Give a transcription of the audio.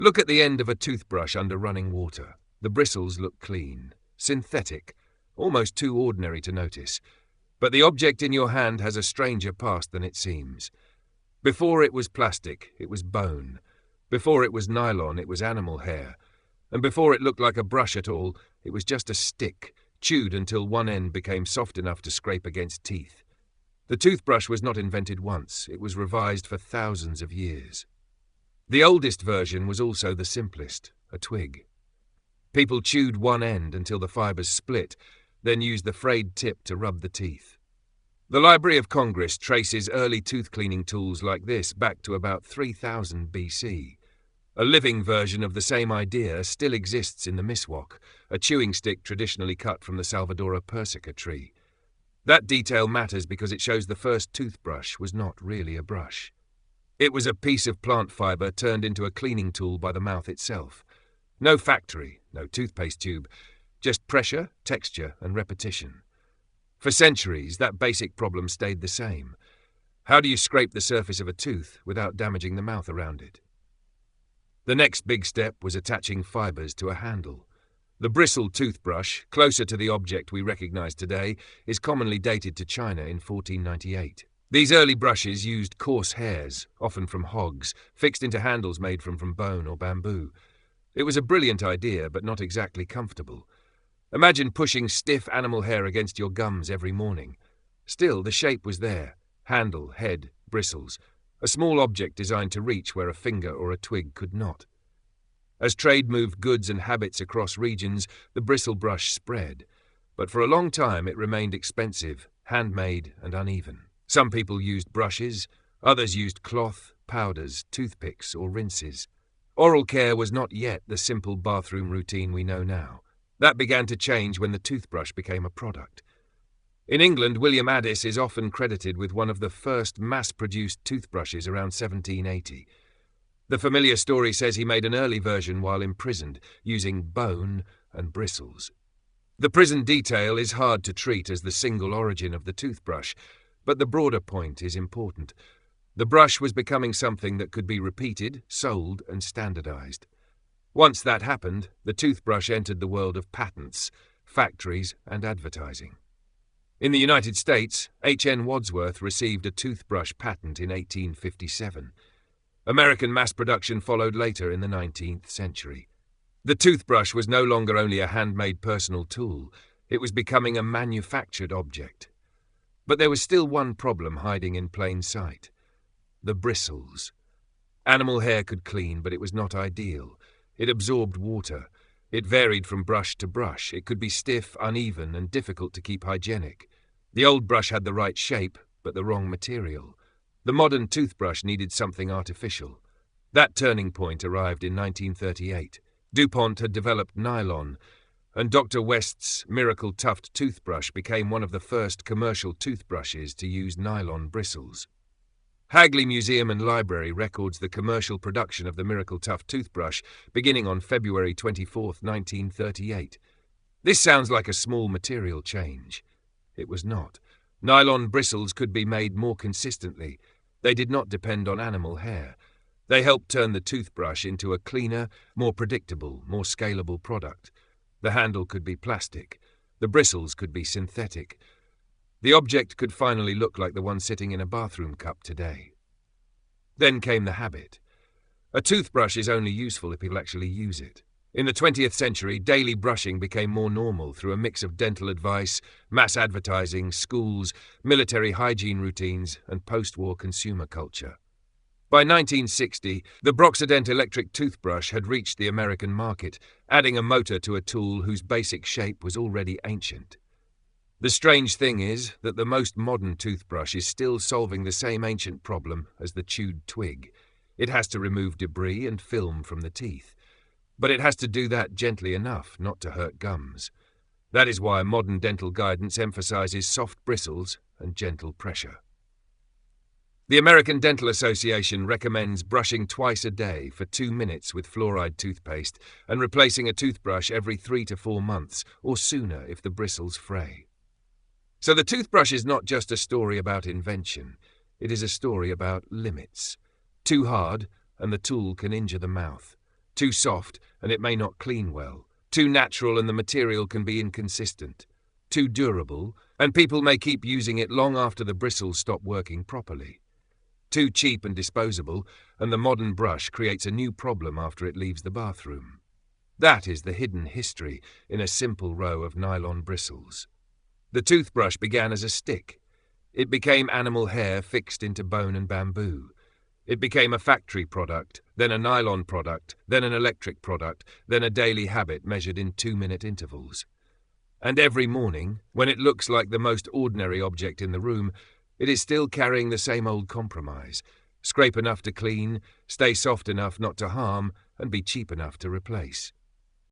Look at the end of a toothbrush under running water. The bristles look clean, synthetic, almost too ordinary to notice. But the object in your hand has a stranger past than it seems. Before it was plastic, it was bone. Before it was nylon, it was animal hair. And before it looked like a brush at all, it was just a stick, chewed until one end became soft enough to scrape against teeth. The toothbrush was not invented once, it was revised for thousands of years. The oldest version was also the simplest, a twig. People chewed one end until the fibers split, then used the frayed tip to rub the teeth. The Library of Congress traces early tooth-cleaning tools like this back to about 3000 BC. A living version of the same idea still exists in the miswak, a chewing stick traditionally cut from the Salvadora persica tree. That detail matters because it shows the first toothbrush was not really a brush. It was a piece of plant fiber turned into a cleaning tool by the mouth itself. No factory, no toothpaste tube, just pressure, texture, and repetition. For centuries, that basic problem stayed the same. How do you scrape the surface of a tooth without damaging the mouth around it? The next big step was attaching fibers to a handle. The bristle toothbrush, closer to the object we recognize today, is commonly dated to China in 1498. These early brushes used coarse hairs, often from hogs, fixed into handles made from bone or bamboo. It was a brilliant idea, but not exactly comfortable. Imagine pushing stiff animal hair against your gums every morning. Still, the shape was there. Handle, head, bristles. A small object designed to reach where a finger or a twig could not. As trade moved goods and habits across regions, the bristle brush spread. But for a long time it remained expensive, handmade and uneven. Some people used brushes, others used cloth, powders, toothpicks or rinses. Oral care was not yet the simple bathroom routine we know now. That began to change when the toothbrush became a product. In England, William Addis is often credited with one of the first mass-produced toothbrushes around 1780. The familiar story says he made an early version while imprisoned, using bone and bristles. The prison detail is hard to treat as the single origin of the toothbrush, but the broader point is important. The brush was becoming something that could be repeated, sold, and standardized. Once that happened, the toothbrush entered the world of patents, factories, and advertising. In the United States, H.N. Wadsworth received a toothbrush patent in 1857. American mass production followed later in the 19th century. The toothbrush was no longer only a handmade personal tool, it was becoming a manufactured object. But there was still one problem hiding in plain sight: the bristles. Animal hair could clean, but it was not ideal. It absorbed water. It varied from brush to brush. It could be stiff, uneven, and difficult to keep hygienic. The old brush had the right shape, but the wrong material. The modern toothbrush needed something artificial. That turning point arrived in 1938. DuPont had developed nylon, and Dr. West's Miracle Tuft toothbrush became one of the first commercial toothbrushes to use nylon bristles. Hagley Museum and Library records the commercial production of the Miracle Tuft toothbrush beginning on February 24, 1938. This sounds like a small material change. It was not. Nylon bristles could be made more consistently. They did not depend on animal hair. They helped turn the toothbrush into a cleaner, more predictable, more scalable product. The handle could be plastic. The bristles could be synthetic. The object could finally look like the one sitting in a bathroom cup today. Then came the habit. A toothbrush is only useful if people actually use it. In the 20th century, daily brushing became more normal through a mix of dental advice, mass advertising, schools, military hygiene routines, and post-war consumer culture. By 1960, the Broxident electric toothbrush had reached the American market, adding a motor to a tool whose basic shape was already ancient. The strange thing is that the most modern toothbrush is still solving the same ancient problem as the chewed twig. It has to remove debris and film from the teeth. But it has to do that gently enough not to hurt gums. That is why modern dental guidance emphasizes soft bristles and gentle pressure. The American Dental Association recommends brushing twice a day for 2 minutes with fluoride toothpaste and replacing a toothbrush every 3 to 4 months, or sooner if the bristles fray. So the toothbrush is not just a story about invention. It is a story about limits. Too hard, and the tool can injure the mouth. Too soft, and it may not clean well. Too natural, and the material can be inconsistent. Too durable, and people may keep using it long after the bristles stop working properly. Too cheap and disposable, and the modern brush creates a new problem after it leaves the bathroom. That is the hidden history in a simple row of nylon bristles. The toothbrush began as a stick. It became animal hair fixed into bone and bamboo. It became a factory product, then a nylon product, then an electric product, then a daily habit measured in 2-minute intervals. And every morning, when it looks like the most ordinary object in the room, it is still carrying the same old compromise: scrape enough to clean, stay soft enough not to harm, and be cheap enough to replace.